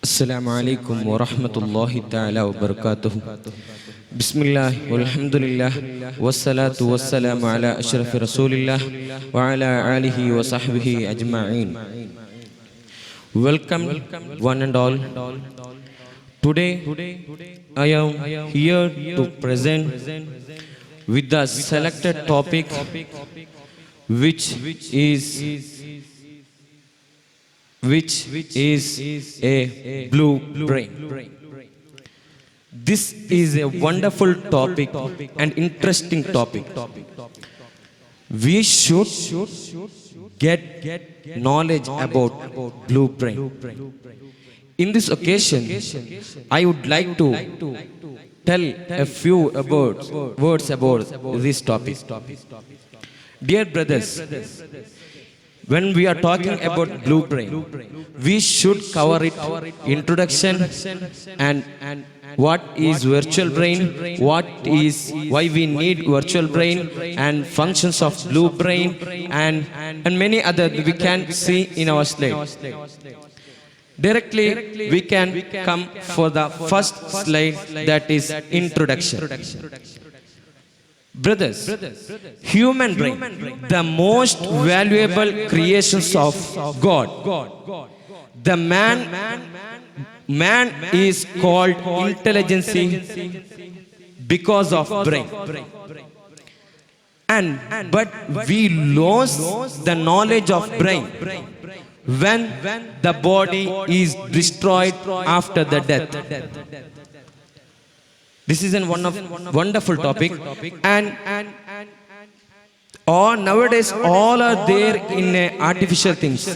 السلام عليكم ورحمة الله تعالى وبركاته. بسم الله والحمد لله والصلاة والسلام على أشرف رسول الله وعلى آله وصحبه أجمعين. Welcome one and all. Today I am here to present with the selected topic which is a blue brain. This is a wonderful topic and interesting topic. We should get knowledge about blue brain. In this occasion, I would like to tell a few words about this topic. Dear brothers, when we are talking about blue brain, we should cover it introduction and what is virtual brain, why we need virtual brain and functions of blue brain and many other we can see in our slide. Directly we can come for the first slide, that is introduction. Brothers, human brain, the most valuable creations of God. The man is called intelligence because of brain. But we lose the knowledge of brain when the body is destroyed after the death. This is a wonderful topic, and nowadays all are there in artificial things.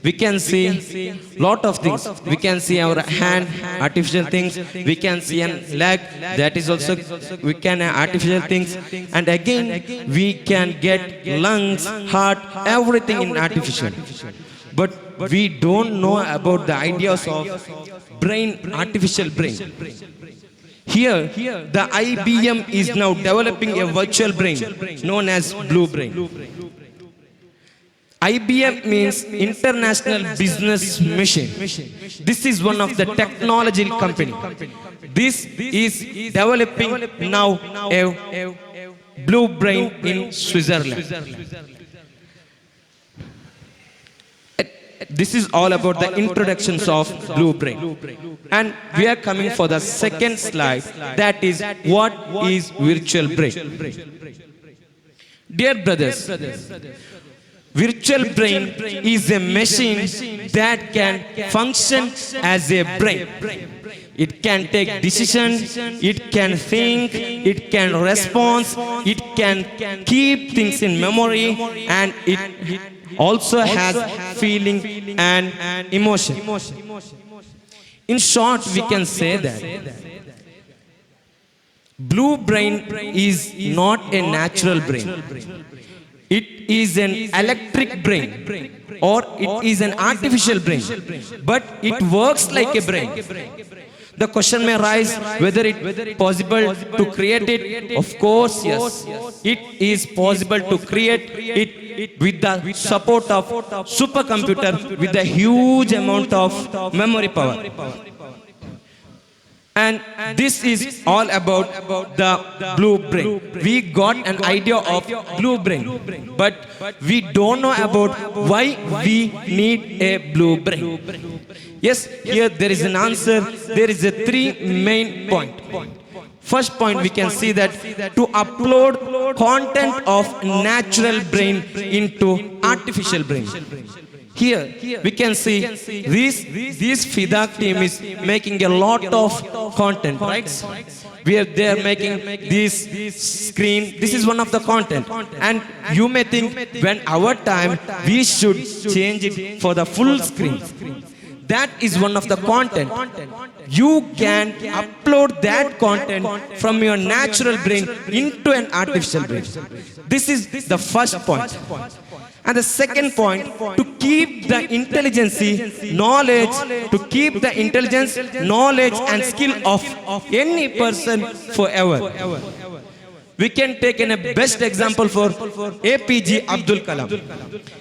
We can see lot of things. We can see our hand, artificial things. We can see a leg, that is also we can artificial things. And again we can get lungs, heart, everything in artificial. But we don't know about the ideas of brain, artificial brain. Here, the IBM is now developing a virtual brain known as blue brain. IBM means International Business Machine. This is one of the technology company. This is developing now a blue brain in Switzerland. This is all about the introductions of blue brain. And we are coming for the second slide, that is what is virtual brain. Dear brothers, virtual brain is a machine that can function as a brain. It can take decisions, it can think, it can respond, it can keep things in memory, and it also has feeling and emotion. In short, we can say that blue brain is not a natural brain. It is an electric brain or it is an artificial brain, but it works like a brain. The question may rise whether it is possible to create it. Of course, yes. It is possible to create it with the support of supercomputer with a huge amount of memory power. And this is all about the blue brain. We got an idea of blue brain, but we don't know about why we need a blue brain. Yes, here there is an answer. There is a three main point. First point, we can see that to upload content of natural brain into artificial brain. Here we can see this Fidak team is making a lot of content, right? They are making this screen. This is one of the content, and you may think when our time we should change it for the full screen. That is one of the content. You can upload that content from your natural brain into an artificial brain. This is the first point. And the second point, to keep the intelligence, knowledge and skill of any person forever. We can take a best example for APJ Abdul Kalam.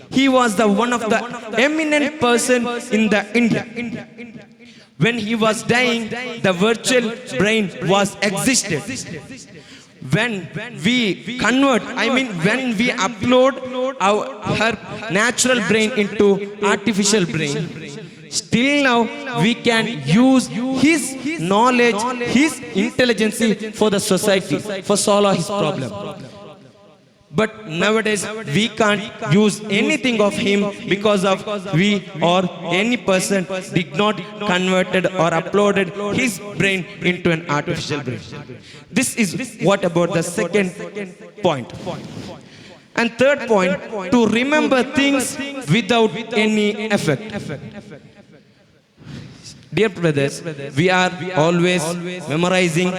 He was one of the eminent person in the India. When he was dying, the virtual brain was existed. When we convert, when we upload her natural brain into artificial brain, still now we can use his knowledge, his intelligence for the society, for solve his problem. But nowadays we can't use anything of him because of we or any person did not converted or uploaded his brain into an artificial brain. This is what about the second point. And third point, to remember things without any effect. Dear brothers, we are always memorizing,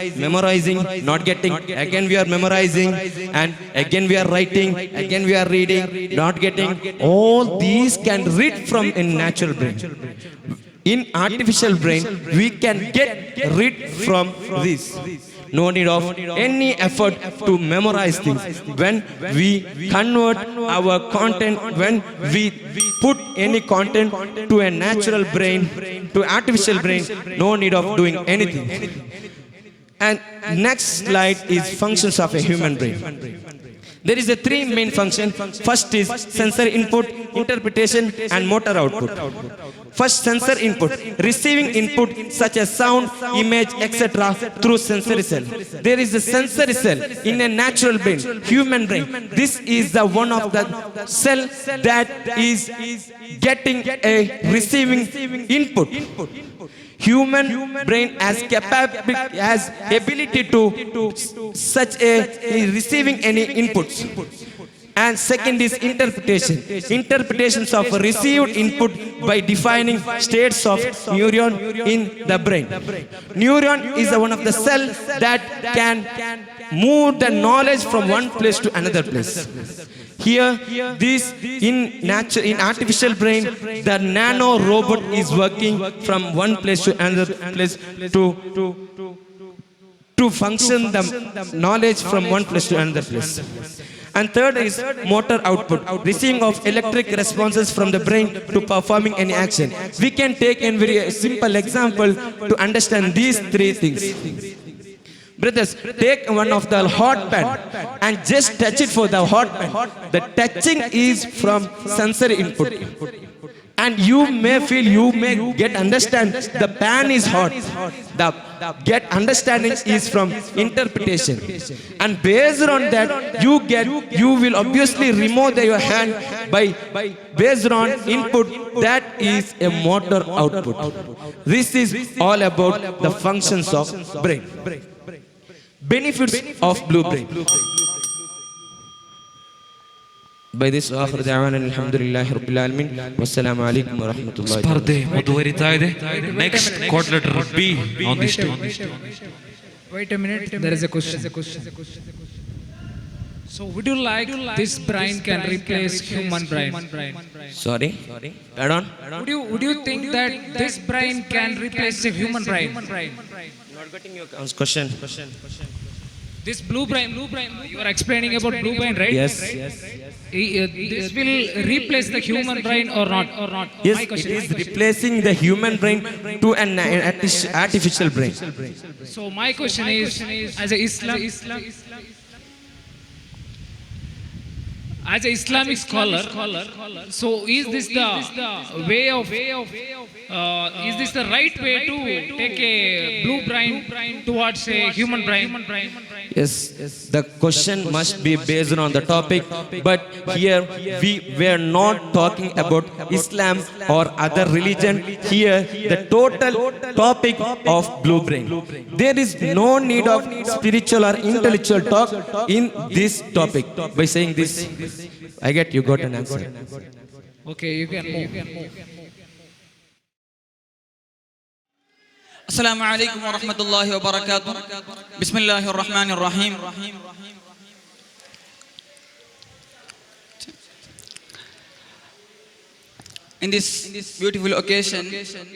not getting. Again we are memorizing, and again we are writing, again we are reading, not getting. All these can read from in natural brain. In artificial brain, we can get rid from this. No need of any effort to memorize things. When we convert our content, when we put any content to a natural brain, to artificial brain, no need of doing anything. And next slide is functions of a human brain. There is a three main function. First is sensor input, interpretation, and motor output. First, sensor input, receiving input such as sound, image, etc. through sensory cell. There is a sensory cell in a natural brain, human brain. This is the one of the cell that is getting a receiving input. Human brain has ability to such a receiving any inputs. And second is interpretation. Interpretations of received input by defining states of neuron in the brain. Neuron is one of the cells that can move the knowledge from one place to another place. Here, this in artificial brain, the nano robot is working from one place to another place to function the knowledge from one place to another place. And third is motor output, receiving of electric responses from the brain to performing any action. We can take a very simple example to understand these three things. Brothers, take one of the hot pan and just touch it for the hot pan. The touching is from sensory input. And you may feel, you may get understand the pan is hot. The get understanding is from interpretation. And based on that, you will obviously remove your hand by based on input. That is a motor output. This is all about the functions of brain. Benefits of blue brain. By this, آخر دعوانا الحمد لله رب العالمين والسلام عليكم ورحمة الله. ಸ್ಪರ್ಧೆ ಮುಂದುವರಿತಾ ಇದೆ. Next quad letter B on the stage. Wait a minute, there is a question. So would you like this brain can replace human brain? Sorry? Pardon? Would you think that this brain can replace the human brain? Not getting your question. This blue brain, you are explaining about blue brain, right? Yes. This will replace the human brain or not? Yes, it is replacing the human brain to an artificial brain. So my question is, as a Islamic scholar, so is this the way of is this the right way to take a blue brain towards a human brain? Yes, the question must be based on the topic, but here we were not talking about Islam or other religion. Here the total topic of blue brain. There is no need of spiritual or intellectual talk in this topic. By saying this, I get you got an answer. Okay, you can move. Assalamu alaikum wa rahmatullahi wa barakatuh. Bismillahir Rahmanir Rahim. In this beautiful occasion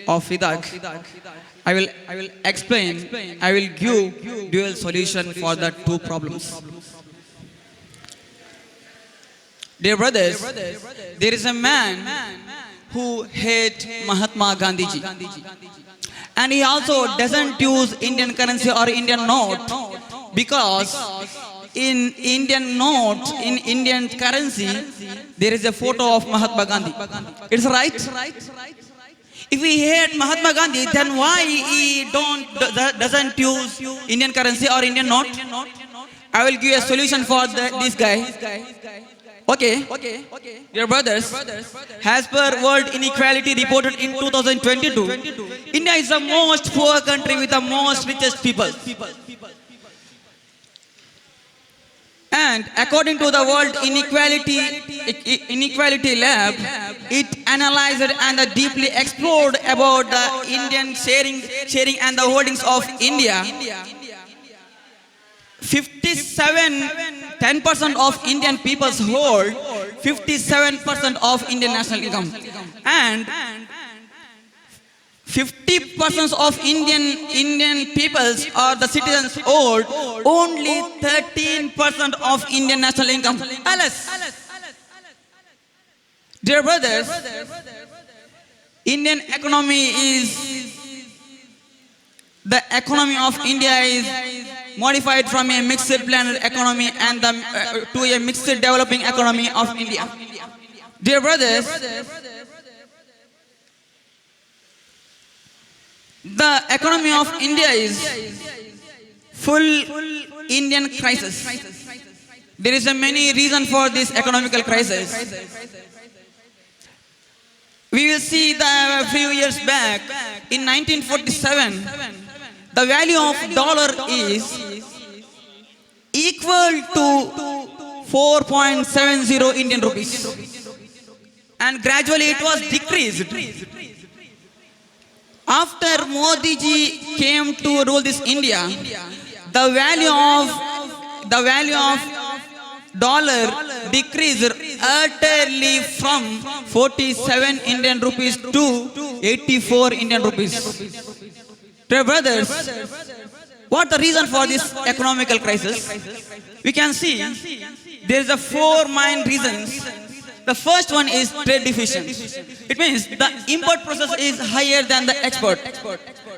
of Fidak, I will explain, I will give dual solution for the two problems. Dear brothers, there is a man who hate Mahatma Gandhi ji. And he also doesn't use Indian currency or Indian note because in Indian note, in Indian currency, there is a photo of Mahatma Gandhi. It's right? If we hate Mahatma Gandhi, then why he doesn't use Indian currency or Indian note? I will give a solution for this guy. Okay, dear brothers, as per World Inequality reported in 2022, India is the most poor country with the most richest people. And according to the World Inequality Lab, it analyzed and deeply explored about the Indian sharing and the holdings of India. 10% of Indian peoples hold 57% of Indian national income, and 50% of Indian peoples or the citizens hold only 13% of Indian national income. Alas, dear brothers, the economy of India is modified from a mixed planned economy and to a mixed developing economy of India. Dear brothers, the economy of India is full Indian crisis. There is a many reasons for this economical crisis. We will see that a few years back, in 1947, the value of dollar is equal to 4.70 Indian rupees. And gradually it was decreased. After Modi ji came to rule this India, the value of dollar decreased utterly from 47 Indian rupees to 84 Indian rupees. Dear brothers, what the reason for this economical crisis? We can see there is a four main reasons. The first one is trade deficit. It means the import process is higher than the export.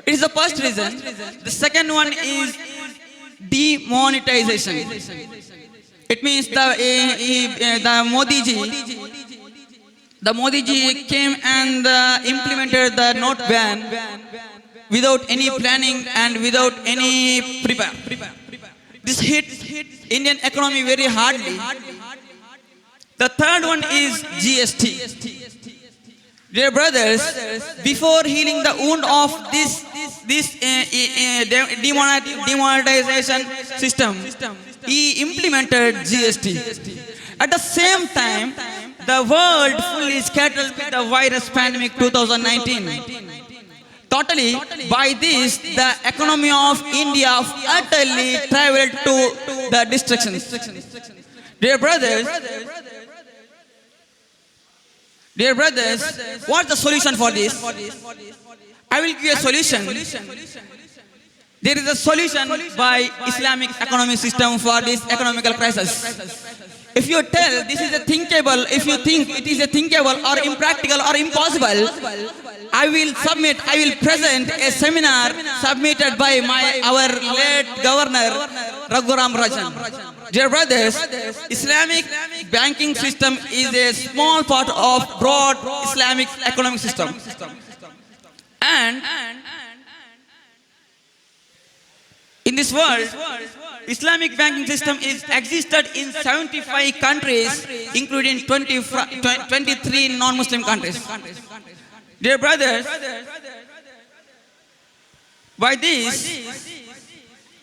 It is the first reason. The second one is demonetization. It means the Modi ji came and implemented the note ban without any planning and without any prepare. This hit Indian economy very hardly. The third one is GST. Dear brothers, before healing the wound of this demonetization system, he implemented GST. At the same time, the world fully scattered with the virus pandemic 2019. Totally, by this, the economy of India utterly traveled to the destruction. Dear brothers, what's the solution for this? I will give you a solution. There is a solution by Islamic economic system for this economical crisis. If you tell this is a thinkable, if you think it is a thinkable or impractical or impossible, I will present a seminar submitted by our late governor, Raghuram Rajan. Dear brothers, Islamic banking system is a small part of broad Islamic economic system. And in this world, Islamic banking system is existed in 75 countries, including 23 non-Muslim countries. Dear brothers, by this,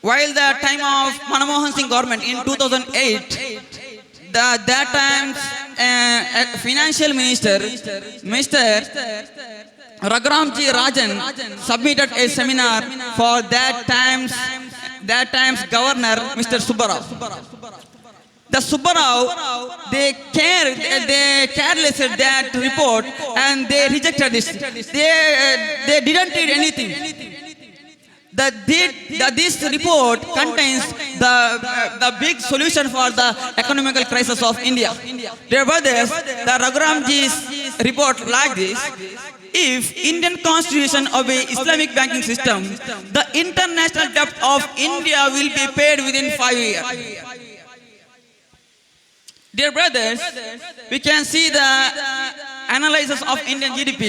while the time of Manmohan Singh government in 2008, that time's financial minister, Mr. Raghuramji Rajan, submitted a seminar for that time's governor, Mr. Subbarao. The Subbarao, they careless that report and they rejected this. They didn't read anything. This report contains the big solution for the economical crisis of India. Dear brothers, the Raghuramji's report like this. If Indian constitution obey Islamic banking system, the international debt of India will be paid within 5 years. Dear brothers, we can see the analysis of Indian GDP.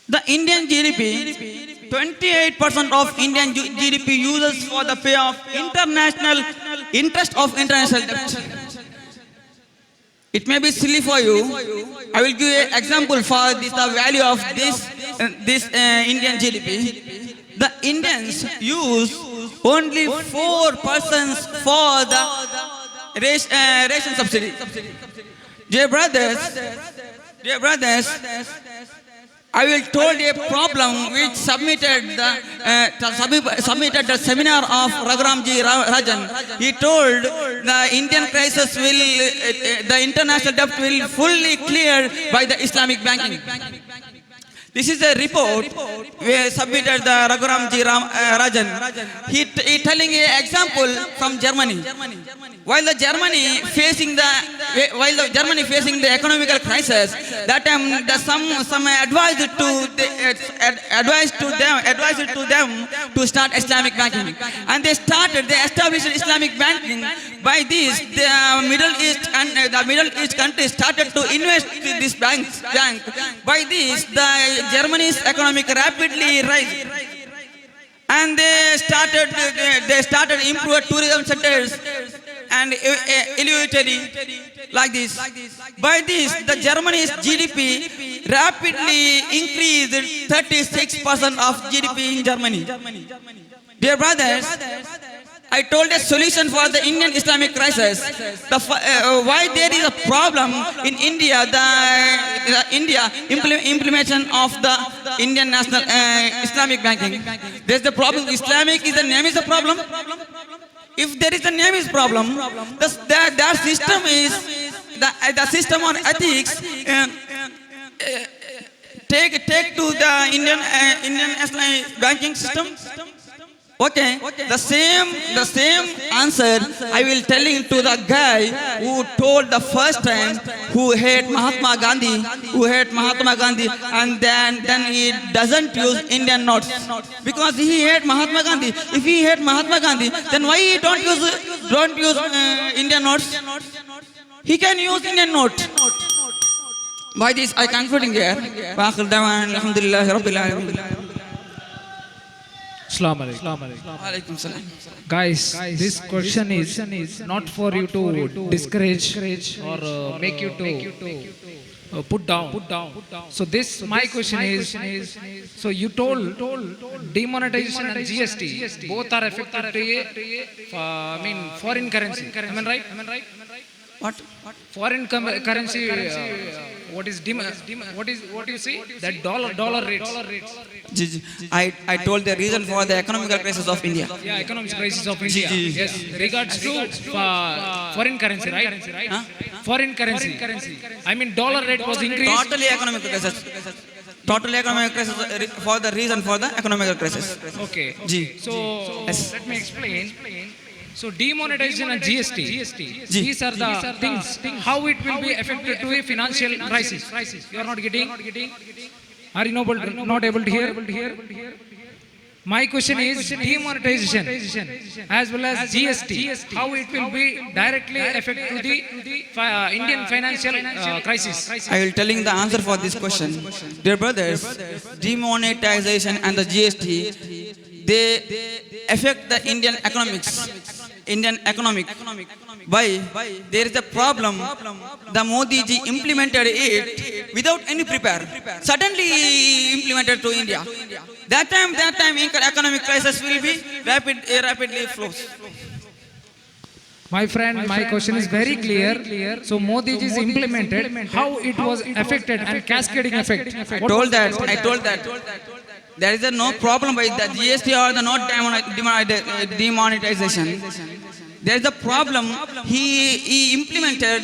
The Indian GDP, 28% of Indian GDP uses for the pay of international interest of international debt. It may be silly for you. I will give an example for this, the value of this Indian GDP. The Indians use only 4% for the ration subsidy. Dear brothers, I will told a problem which submitted the seminar of Raghuramji Rajan. He told the Indian crisis the international debt will fully clear by the Islamic banking. This is a report we submitted the Raghuramji Rajan. He telling an example from Germany. While the Germany facing the economical crisis, that time some advised to them to start Islamic banking, and they established Islamic banking. By this, the Middle East countries started to invest in this bank. By this, the Germany's economic rapidly rise, and they started improve tourism centers and elevatory like this. By this, the Germany's GDP rapidly increased 36% of GDP in Germany. Dear brothers, I told a solution for the Indian Islamic crisis. Why there is a problem in India, implementation of the Indian national Islamic banking. There's the problem. Islamic is the name is the problem. If there is a name is problem, that system is the system on ethics. Take to the Indian Islamic banking system. Okay, the same answer I will telling to the guy who told the first time who hate Mahatma Gandhi, and then he doesn't use Indian notes because he hate Mahatma Gandhi. If he hate Mahatma Gandhi, then why he don't use Indian notes? He can use Indian note. By this I concluding here. Assalamu alaikum. Guys, this question is not for you to discourage or make you to put down. So this my question is, so you told demonetization and GST both are affected to foreign currency. Am I right? What? Foreign currency. What you see? That dollar rates. I told the reason for the economic crisis of India. Yeah, economic crisis of India. Yes, regards to foreign currency, right? Huh? Foreign currency. I mean, dollar rate was increased. Totally economic crisis. For the reason for the economic crisis. Okay. So yes. Let me explain. So demonetization and GST, these are the things. How it will be affected to a financial crisis? You are not getting? Are you not able to hear? My question is demonetization as well as GST. How it will be directly affect to the Indian financial crisis? I will telling the answer for this question. Dear brothers, demonetization and the GST, they affect the Indian economic. Why? There is a problem. The Modi ji implemented it without any prepare. Suddenly implemented to India. That time economic crisis will be rapidly flows. My friend, my question is very clear. So Modi ji is implemented. How it was affected and cascading effect? I told that. There is no problem with the GST or the not demonetization. There's a problem. He implemented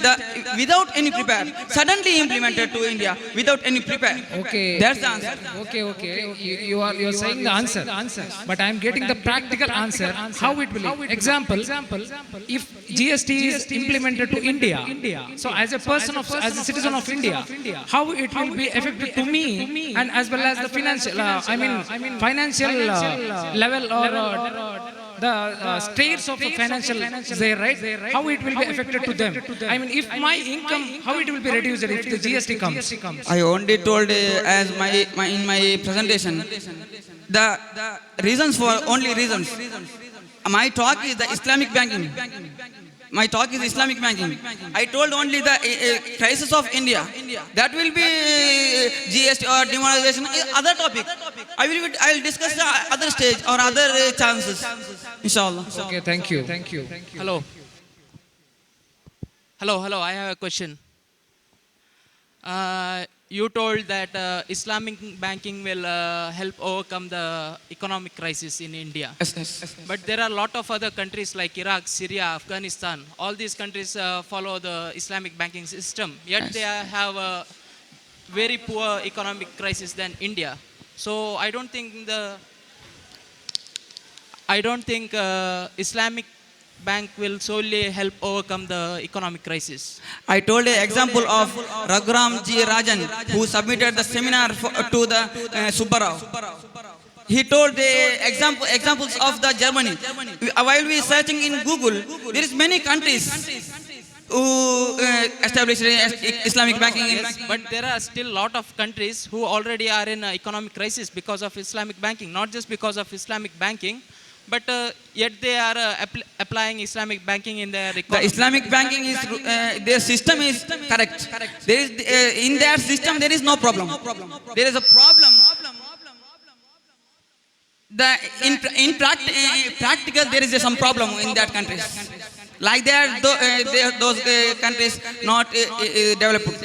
without any prepare. Suddenly implemented to India without any prepare. Okay. That's the answer. Okay. You are saying the answer. But I am getting the practical answer. How it will be. Example. If GST is implemented to India, so as a person as a citizen of India, how it will be affected to me and as well as the financial. Financial level or the states of the financial there, right? How it will be affected to them? I mean, if my income, how it will be reduced if the GST comes? I only told as in my presentation the reasons for only reasons. My talk is the Islamic banking. My talk is Islamic banking. I told only the crisis of India. That will be GST or demonetization, other topic. I will discuss the other stage or other chances. Inshallah. Okay, thank you. Hello. I have a question. You told that Islamic banking will help overcome the economic crisis in India. Yes. But there are a lot of other countries like Iraq, Syria, Afghanistan. All these countries follow the Islamic banking system. Yet they have a very poor economic crisis than India. So I don't think Islamic bank will solely help overcome the economic crisis. I told an example of Raghuram G. Rajan, who submitted the seminar to the Subbarao. He told the examples of the Germany. While we searching in Google, there is many countries who established Islamic banking. But there are still a lot of countries who already are in economic crisis because of Islamic banking, not just because of Islamic banking, but yet they are applying Islamic banking in their economy. The Islamic banking is their system is correct. There is in their system there is no problem. There is a problem. In practical there is some problem in that countries. Like those countries not developed.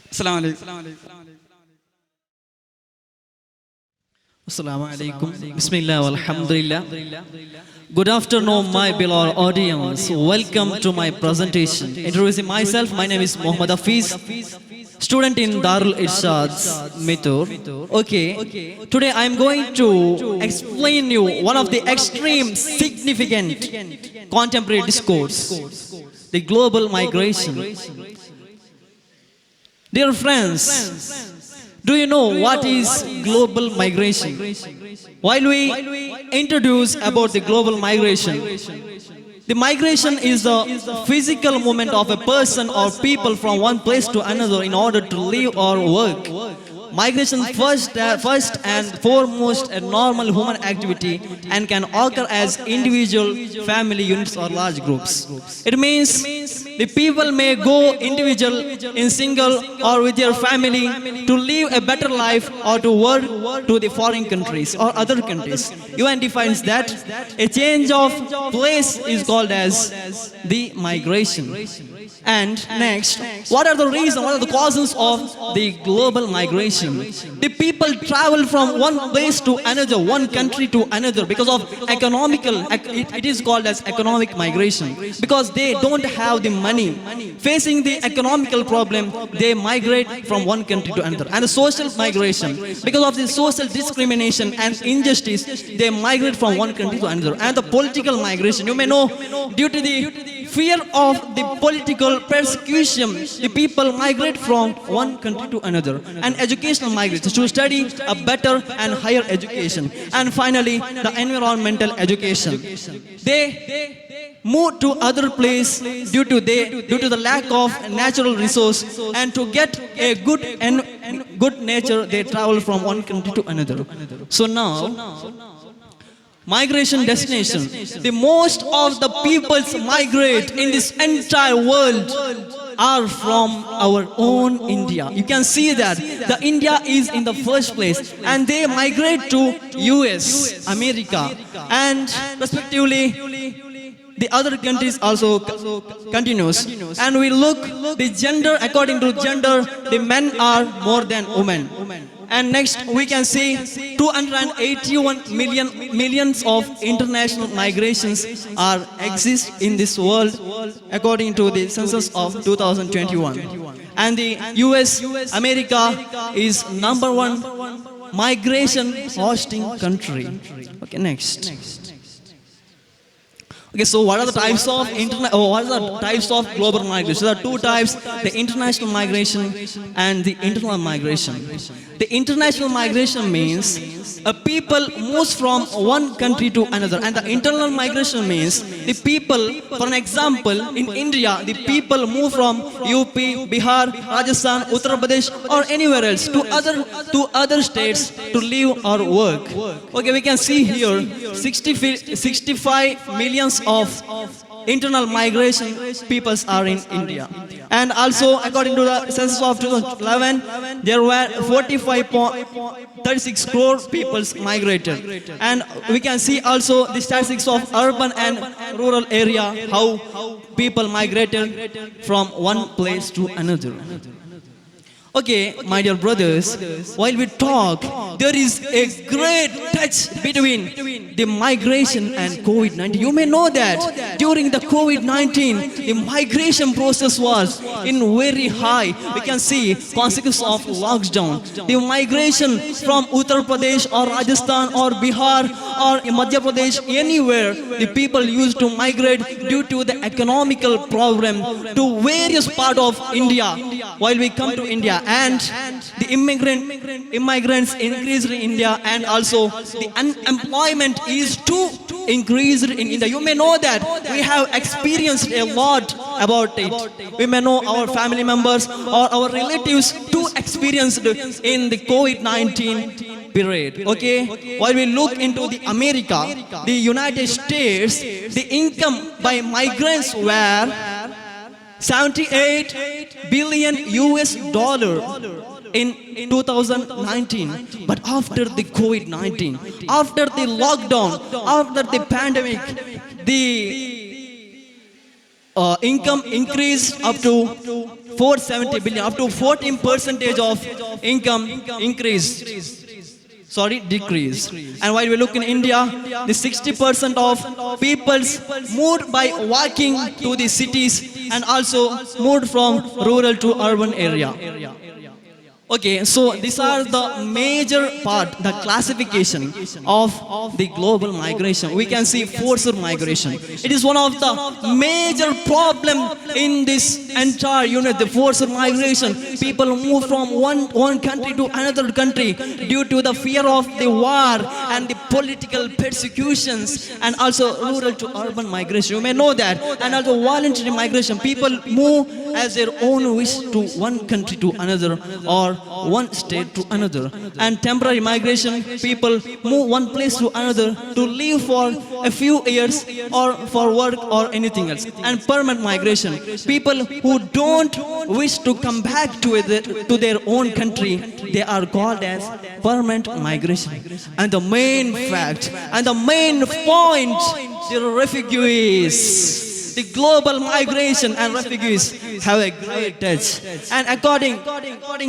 Assalamu alaikum. Assalamu alaikum. Bismillah walhamdulillah. Good afternoon, my beloved audience. Welcome to my presentation. Introducing myself, my name is Muhammad Hafiz, student in Darul Irshad's Mithur. Okay, today I am going to explain you one of the extreme significant contemporary discourse, the global migration. Dear friends, do you know what is global migration? While we introduce about the global migration, the migration is the physical movement of a person or people from one place to another in order to live or work. Migration first and foremost a normal human activity and can occur as individual, family units or large groups. It means the people may go individual, in single or with their family to live a better life or to work to the foreign countries or other countries. UN defines that a change of place is called as the migration. And next, what are the reasons, what are the causes of the global migration? The people travel from one place to another, one country to another because of it is called as economic migration. Because they don't have the money. Facing the economical problem, they migrate from one country to another. And the social migration, because of the social discrimination and injustice, they migrate from one country to another. And the political migration, you may know, due to the fear of the political persecution, the people migrate from one country to another. And educational migration, to study a better and higher education. And finally, the environmental education. They move to other place due to the lack of natural resource, and to get a good nature, they travel from one country to another. So now, migration destination. The most of the peoples migrate in this entire world are from our own India. You can see that the India is in the first place, and they migrate to US, America, and respectively the other countries also continues. And we look the gender, according to gender, the men are more than women. And next we can see 281 millions of international migrations are exist in this world according to the census of 2021. And the US, America is #1 migration hosting country. Okay, next. Okay, so what are the types of global migration? There are two types: the international migration and the internal migration. The international migration means a people moves from one country to another, and the internal migration means the people, for an example, in India, the people move from UP, Bihar, Rajasthan, Uttar Pradesh, or anywhere else to other states to live or work. Okay, we can see here 65 millions of internal migration peoples are in India. And also according to the census of 2011, there were 45.36 crore peoples migrated. And we can see also the statistics of urban and rural area, how people migrated from one place to another. Okay, my dear brothers, while we talk, there is a great touch between the migration and COVID-19. You may know that during the COVID-19, the migration process was in very high. We can see consequences of lockdown. The migration from Uttar Pradesh or Rajasthan or Bihar or Madhya Pradesh, anywhere, the people used to migrate due to the economical problem to various parts of India. While we come to India, and the immigrants increased in India, and also the unemployment is too increased in India. You may know that we have experienced a lot about it. We may know our family members or our relatives too experienced in the COVID-19 period. Okay, while we look into the America, the United States, the income by migrants were 78 billion US dollar in 2019. But after the COVID-19, after the lockdown, after the pandemic, the income increased up to 470 billion, up to 14% of income increased. Decrease. And while we look in India, the 60% of people moved by walking to the cities and also moved from rural to urban area. Okay, so these are the major part, the classification of the global migration. We can see forced migration. It is one of the major problem in this entire unit, the forced migration. People move from one country to another country due to the fear of the war and the political persecutions, and also rural to urban migration. You may know that. And also voluntary migration. People move as their own wish to one country to another, or one state to another. And temporary migration, people move one place to another to live for a few years or for work or anything else. And permanent migration, people who don't wish to come back to their own country, they are called as permanent migration. And the main fact and the main point, the refugees. The global migration and refugees have a great touch. And according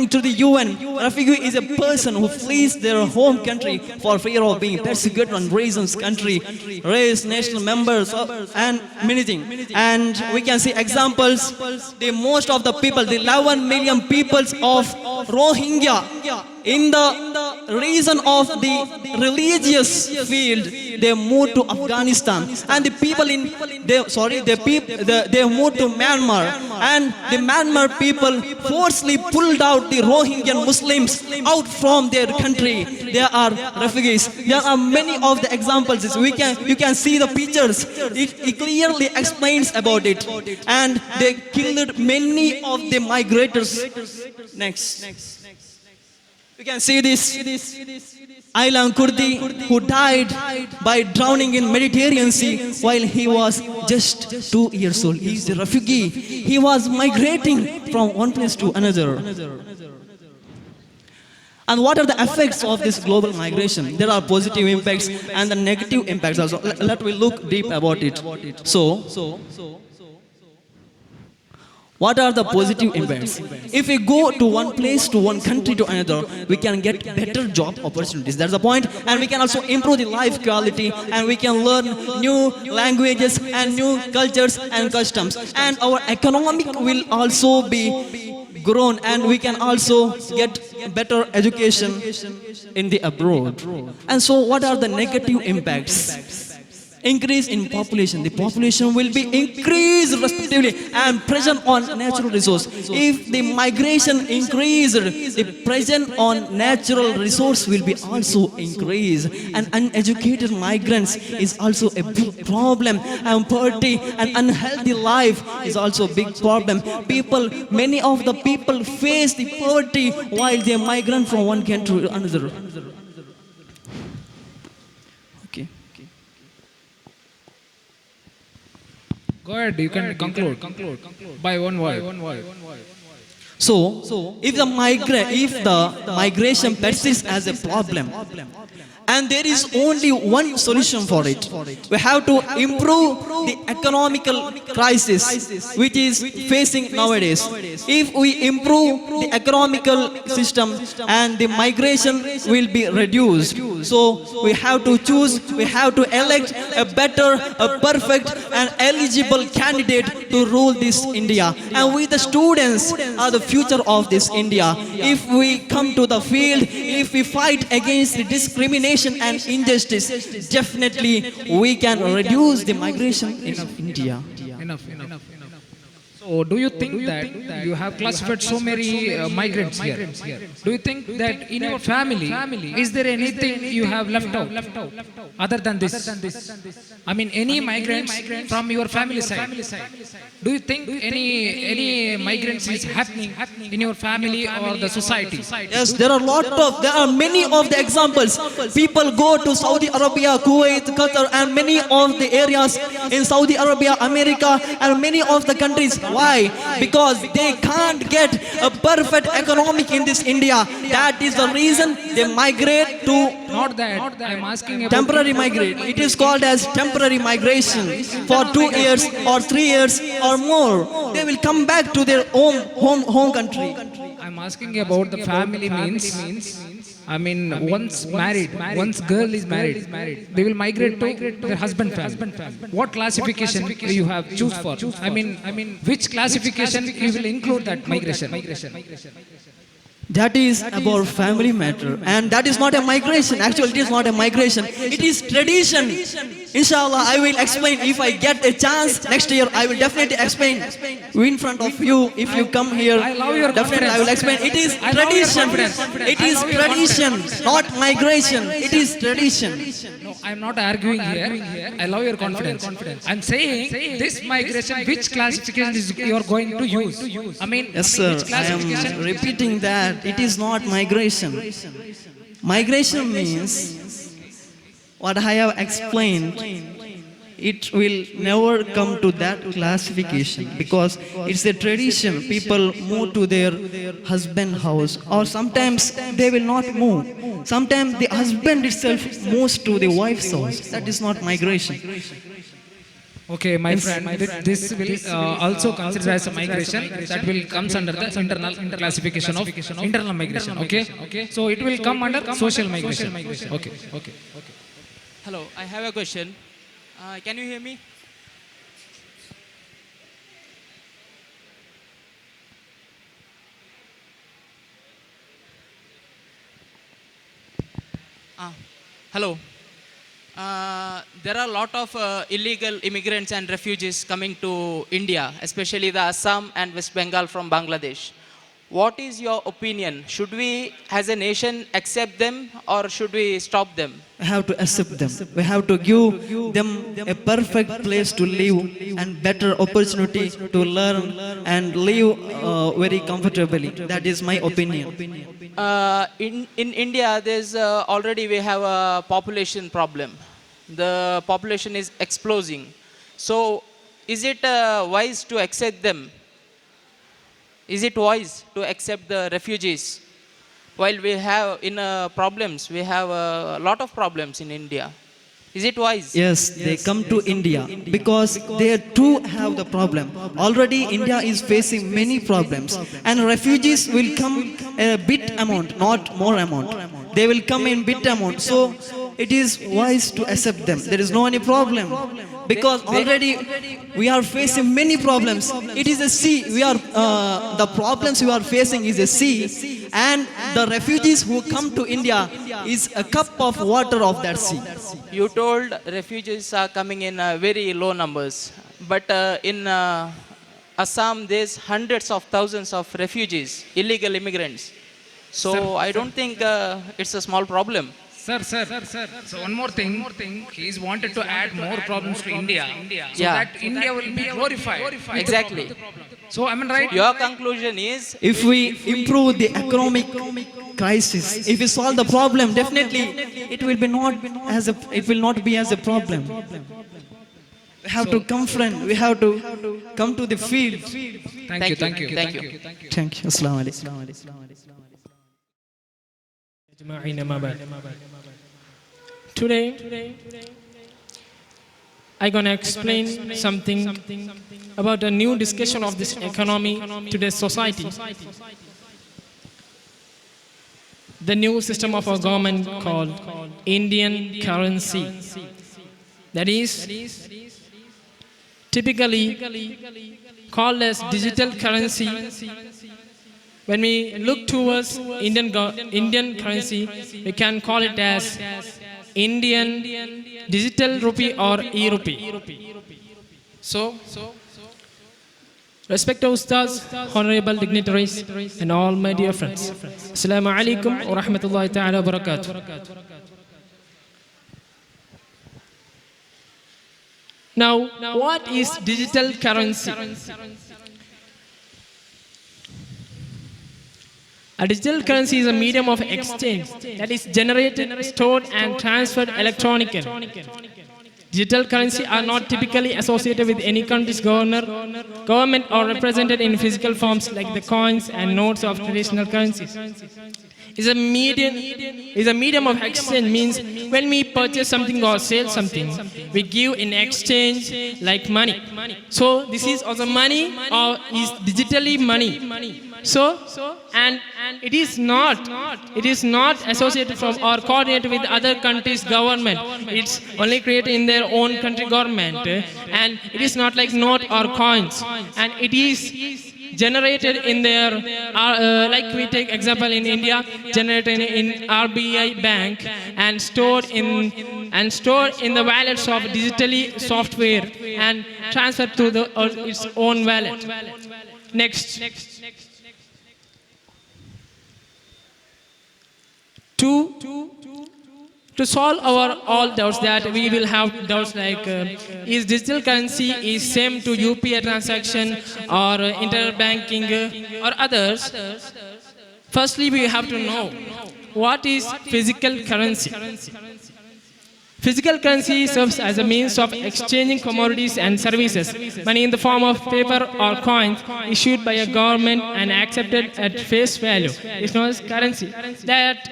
to the UN, refugee is a person who flees their home country for fear of being persecuted on reasons, country, race, national members, and many things. And we can see examples. The most of the people, the 11 million peoples of Rohingya, in the reason of the religious field, they moved to Afghanistan, and the people they moved to Myanmar, and the Myanmar people forcibly pulled out the Rohingya Muslims out from their country. They are refugees. There are many of the examples. You can see the pictures. It clearly explains about it. And they killed many of the migrators. Next. You can see this Aylan Kurdi, who died by drowning in Mediterranean Sea while he was just 2 years old. He is a refugee. He was migrating from one place to another. And what are the effects of this global migration? There are positive impacts and the negative impacts also. Let me look deep about it. So, What are the positive impacts? If we go to one place, to one country, to another, we can get better job opportunities. That's the point. And we can also improve the life quality, and we can learn new languages and new cultures and customs. And our economic will also be grown, and we can also get better education in the abroad. And so what are the negative impacts? Increase in population. The population will be increased respectively and pressure on natural resource. If the migration increased, the pressure on natural resource will be also increased. And uneducated migrants is also a big problem. And poverty and unhealthy life is also a big problem. Many of the people face the poverty while they migrate from one country to another. Okay. Go ahead, you can conclude by one word. So, if the migration persists as a problem, and there is only one solution for it, we have to improve the economical crisis which is facing nowadays. If we improve the economical system, and the migration will be reduced. So we have to choose, we have to elect a better, a perfect and eligible candidate to rule this India. And we the students are the future of this India. If we come to the field, if we fight against the discrimination and injustice, definitely we can reduce the migration in India. Enough. So do you think that you have classified so many migrants here? Do you think that in your family, is there anything you have left out other than this? I mean, any migrants from your family side? Do you think any migrants is happening in your family or the society? Yes, there are many of the examples. People go to Saudi Arabia, Kuwait, Qatar, and many of the areas in Saudi Arabia, America, and many of the countries. Why? Because they can't get a perfect economic in this India. That is the reason they migrate to Not that. I'm asking about temporary migrate. It is called as temporary migration for 2 years or 3 years or more. They will come back to their home country. I'm asking about the family means. I mean, once girl is married, they will migrate to their husband family. What classification you have choose for? I mean, which classification you will include that migration? That is about family matter, and that is not a migration. Actually, it is not a migration. It is tradition. Inshallah, I will explain if I get a chance next year. I will definitely explain in front of you. If you come here, I love your definitely I will explain. It is tradition. It is tradition, not migration. It is tradition. No, I'm not arguing here. I love your confidence. I'm saying this migration, which classification is you are going to use? I mean, Yes, sir. which I am classification? repeating that. It is not migration. Migration means what I have explained. It will never come to that classification because it's a tradition. People move to their husband house, or sometimes they will not move. Sometimes the husband itself moves to the wife's house. That is not migration. Okay, my friend, this will also consider as a migration that will comes under the internal classification of internal migration. Okay, so it will come under social migration. Okay. Hello, I have a question. Can you hear me? Hello. There are a lot of illegal immigrants and refugees coming to India, especially the Assam and West Bengal from Bangladesh. What is your opinion? Should we, as a nation, accept them or should we stop them? We have to accept them. We have to give them a perfect place to live and better opportunity to learn and live very comfortably. That is my opinion. In India, there's already we have a population problem. The population is exploding. So, is it wise to accept them? Is it wise to accept the refugees? While we have problems, we have a lot of problems in India. Is it wise? Yes, they come to India because they too have the problem. Already India is facing many problems, and refugees will come a bit amount, not more amount. They will come in bit amount. So it is wise to accept them. There is no any problem because already we are facing many problems. It is a sea. We are the problems we are facing is a sea, and the refugees who come to India is a cup of water of that sea. You told refugees are coming in very low numbers, but in Assam there's hundreds of thousands of refugees, illegal immigrants. So I don't think it's a small problem. Sir. So one more thing. He's wanted to add more problems to India, so Yeah. that India will be glorified. Exactly. So am I right? Your conclusion is If we improve the economic crisis, if we solve the problem, definitely it will not be as a problem. We have to confront. We have to come to the field. Thank you. Thank you. Thank you. Assalamu alaikum. Today, I'm gonna explain something about a new discussion of this economy today's society. The new system of our government called Indian currency. That is typically called as digital currency. When we look towards Indian currency, we can call it as Indian digital rupee or e-rupee. So, respected Ustads, honorable dignitaries, and all my dear friends. Assalamu alaikum wa rahmatullahi ta'ala wa barakatuh. Now, what is digital currency? A digital currency is a medium of exchange that is generated, stored, and transferred electronically. Digital currency are not typically associated with any country's government or represented in physical forms like the coins and notes of traditional currencies. Is a medium of exchange means when we purchase something or sell something, we give in exchange like money. So this is also money or is digitally money. So and it is not associated from or coordinated with other countries' government. It's only created in their own country government, and it is not like note or coins, and it is generated in their like we take example in India, generated in RBI bank and stored in the wallets of digitally software and transferred to its own wallet. Next. To solve our all doubts that we will have doubts like is digital currency is same to UPI transaction or internet banking or others. Firstly, we have to know what is physical currency. Physical currency serves as a means of exchanging commodities and services. Money in the form of paper or coins issued by a government and accepted at face value is known as currency. That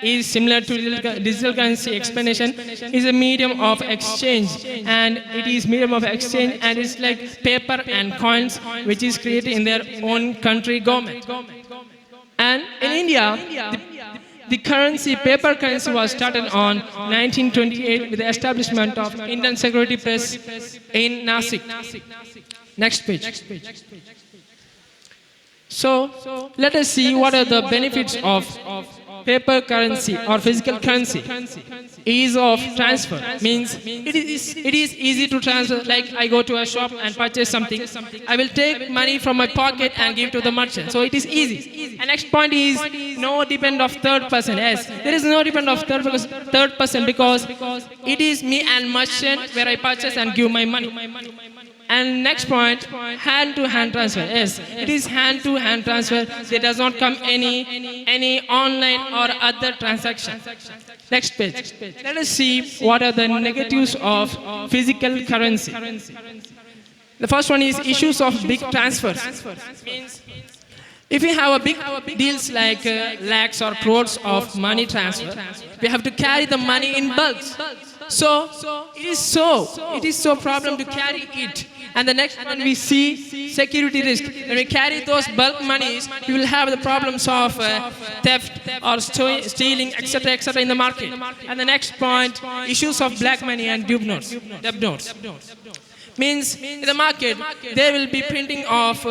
is similar to digital currency. Explanation is a medium of exchange, and it is medium of exchange and it's like paper and coins which is created in their own country government. And in India, the paper currency was started on 1928 with the establishment of Indian Security Press in Nasik. Next page. So, let us see what are the benefits of paper currency or physical currency. Ease of transfer means it is easy to transfer. Like I go to a shop and purchase something, I will take money from my pocket and give to the merchant. So it is easy. And next point is no depend of third person. Yes, there is no depend of third person because it is me and merchant where I purchase and give my money. And next point, hand-to-hand transfer. Yes, it is hand-to-hand transfer. There does not come any online or other transaction. Next page. Let us see what are the negatives of physical currency. The first one is issues of big transfers. Means if we have a big deals like lakhs or crores of money transfer, we have to carry the money in bulks. It is so problem to carry it. And the next one we see security risk. When we carry those bulk monies, we will have the problems of theft or stealing, etc., in the market. And the next point, issues of black money and dupe notes, debt notes. Means in the market there will be printing of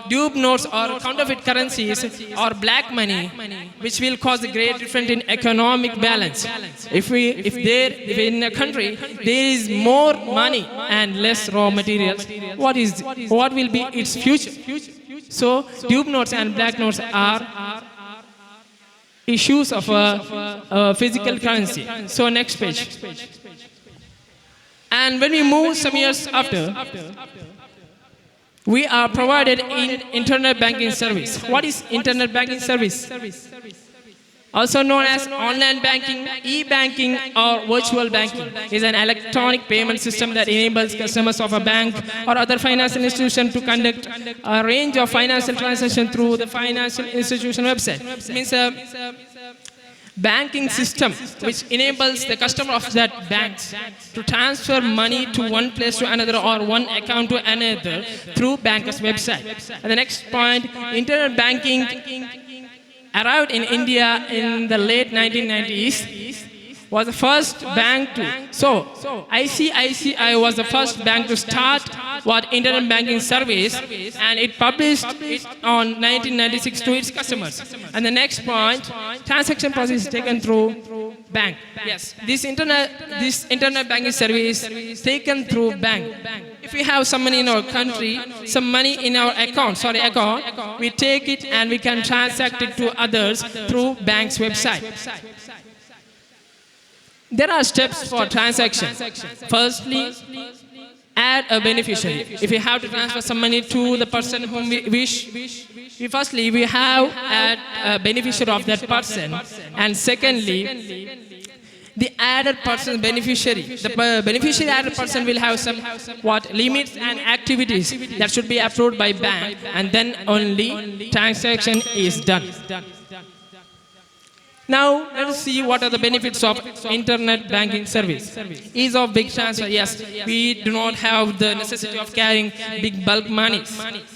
dupe notes or counterfeit currencies or black money, which will cause a great difference in economic balance. If in a country there is more money and less raw materials, what will be its future? So dupe notes and black notes are issues of physical currency. So next page. And when we move some years after, we are provided in internet banking service. What is internet banking service? Also known as online banking, e-banking or virtual banking, is an electronic payment system that enables customers of a bank or other financial institution to conduct a range of financial transactions through the financial institution website. It means banking system which enables the customer of that bank to transfer money to one place to another or one account to another through banker's website. And the next point, internet banking arrived in India in the late 1990s. Was the first bank to. So ICICI was the first bank to start internet banking service, and it published it on 1996 to its customers. And the next point, transaction process is taken through bank. Yes, this internet banking service is taken through bank. If we have some money in our country, some money in our account, we take it and we can transact it to others through bank's website. There are steps for transaction. Firstly, add a beneficiary. If we have to transfer some money to the person whom we wish, we have add a beneficiary of that person. And secondly, the added person beneficiary. The beneficiary added person will have some limits and activities that should be approved by bank, and then only transaction is done. Now, let us see what are the benefits of internet banking service. Ease of big transfer. Yes, we do not have the necessity of carrying big bulk money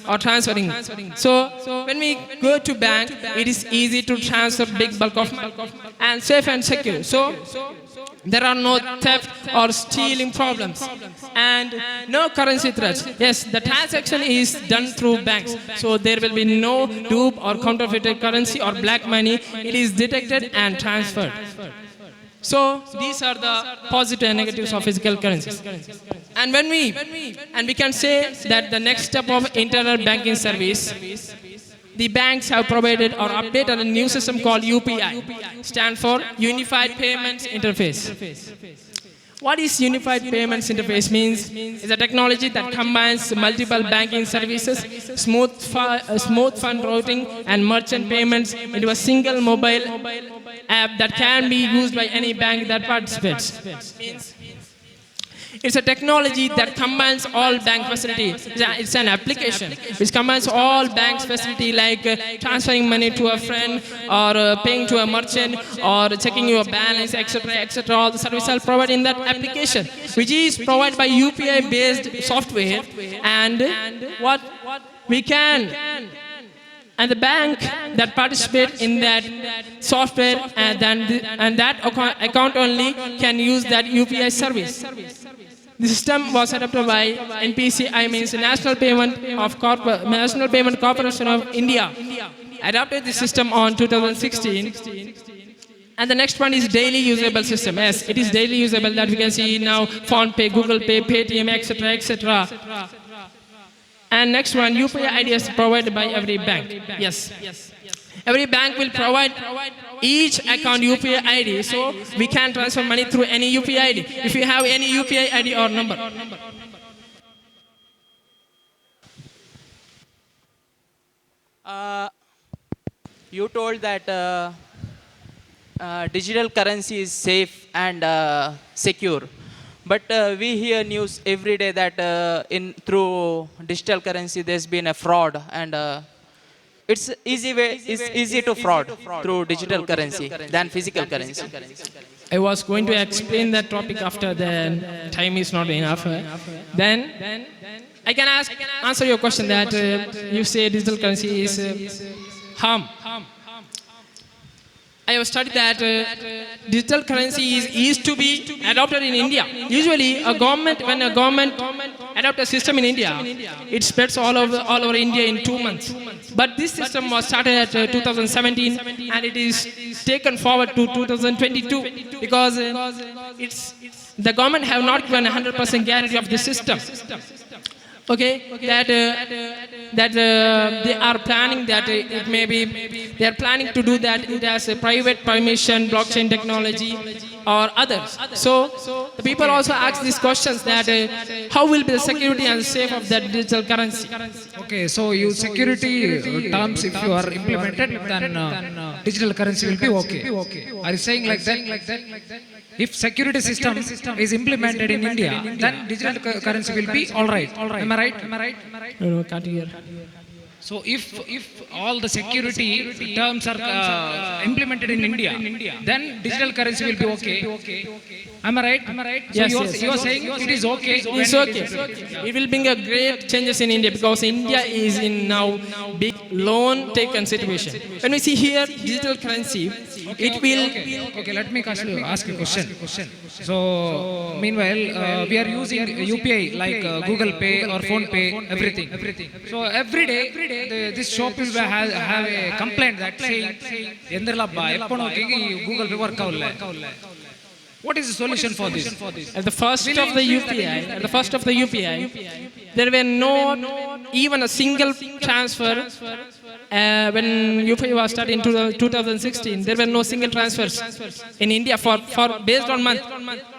or transferring. So, when we go to bank, it is easy to transfer big bulk of money and safe and secure. So, there are no theft or stealing problems and no currency threats. Yes, the transaction is done through banks. So there will be no dupe or counterfeited currency or black money. It is detected and transferred. So these are the positive and negatives of physical currencies. And we can say that the next step of internet banking service, the banks have provided or updated a new system called UPI, stand for Unified Payments Interface. What is Unified Payments Interface means? It's a technology that combines multiple banking services, smooth fund routing and merchant payments into a single mobile app that can be used by any bank that participates. It's a technology that combines all bank facilities. It's an application which combines all banks facility like transferring money to a friend or paying to a merchant or checking your balance, etc. All the services are provided in that application, which is provided by UPI-based software. And what we can, and the bank that participate in that software and that account only can use that UPI service. The system was adopted by NPCI, means National Payment Corporation of India. Adopted the system on 2016. And the next one is daily usable system. Yes, it is daily usable that we can see now: PhonePe, Google Pay, Paytm, etc. And next one, UPI ID is provided by every bank. Yes. Every bank will provide each account UPI ID, so we can transfer money through any UPI ID if you have any UPI ID or number. You told that digital currency is safe and secure. But we hear news every day that through digital currency there's been a fraud and it's easy to fraud through digital currency than physical currency. I was going to explain that topic after then. Time is not enough. Then I can answer your question that you say digital currency is harm. I have studied that digital currency is to be adopted in India. Usually, when a government adopts a system in India, it spreads all over India in 2 months. But this system was started at 2017, and it is taken forward to 2022 because the government have not given 100% guarantee of the system. Okay, that they are planning that it may be they are planning to do that it has a private permission, blockchain technology, or others. So the people also ask these questions that how will be the security and safe of that digital currency? Okay, so you security terms, if you are implemented, then digital currency will be okay. Are you saying like that? If security system is implemented in India, then digital currency will be all right. Am I right? No, can't hear. So if all the security terms are implemented in India, then digital currency will be okay. Am I right? So Yes, you are saying it is okay. It's okay. It will bring a great changes in India because India is in now big loan taken situation. When we see here digital currency, it will. Okay, let me ask a question. So meanwhile, we are using UPI like Google Pay or Phone Pay, everything. So every day this shop will have a complaint that saying Enderlabba eppo nokki Google Pay work avalla. What is the solution for this? At the first of the UPI, there were not even a single transfer. When UPI was started in 2016, there were no single transfers in India for based on month.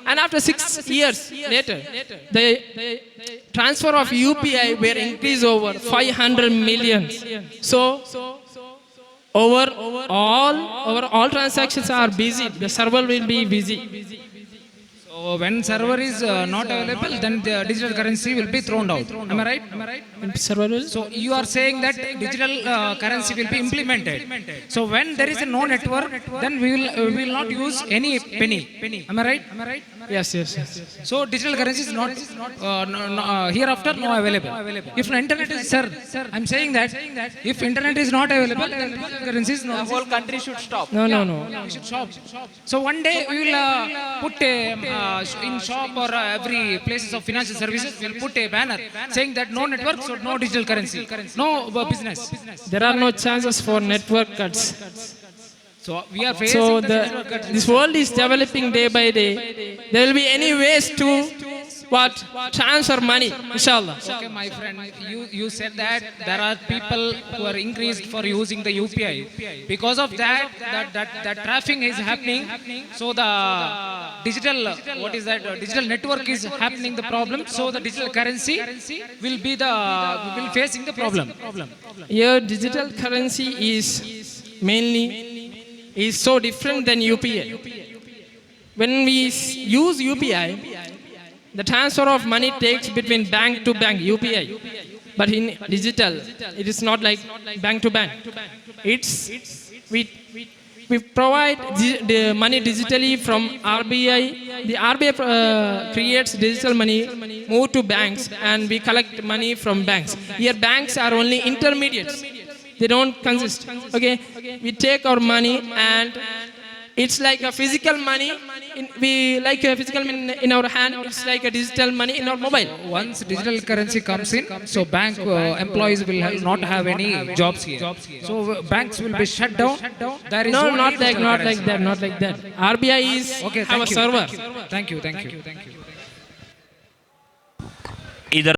And after 6 years later, the transfer of UPI were increased over 500 million. So over all transactions are busy. The server will be busy. So when server is not available, then the digital currency will be thrown out. Am I right? Server will. So you are saying that digital currency will be implemented. So when there is a no network, then we will not use any penny. Am I right? Yes. So digital currency is not hereafter no available. If internet is, sir, I'm saying that if internet is not available, then digital currency is not. The whole country should stop. No. We should stop. So one day we will put in shop or every places of financial services, we'll put a banner saying that no network, so no digital currency, no business. There are no chances for network cuts. So we are facing This world is developing day by day. There will be any ways to transfer money, inshallah. Okay, my friend, you said that there are people who are increased for using the UPI. Because of that traffic is happening. So the digital network is happening the problem. So the digital currency will facing the problem. Here, digital currency is so different than UPI. When we use UPI, the transfer of money takes between bank to bank, UPI. But in digital, it is not like bank to bank. We provide the money digitally from RBI. The RBI creates digital money, move to banks, and we collect money from banks. Here, banks are only intermediates. They don't consist. Okay, we take our money and it's like a physical money. In our hand. It's like a digital money in our mobile. Once digital currency comes in, so bank employees will not have any jobs here. So banks will be shut down. There is not like that. RBI is okay. Have a server. Thank you.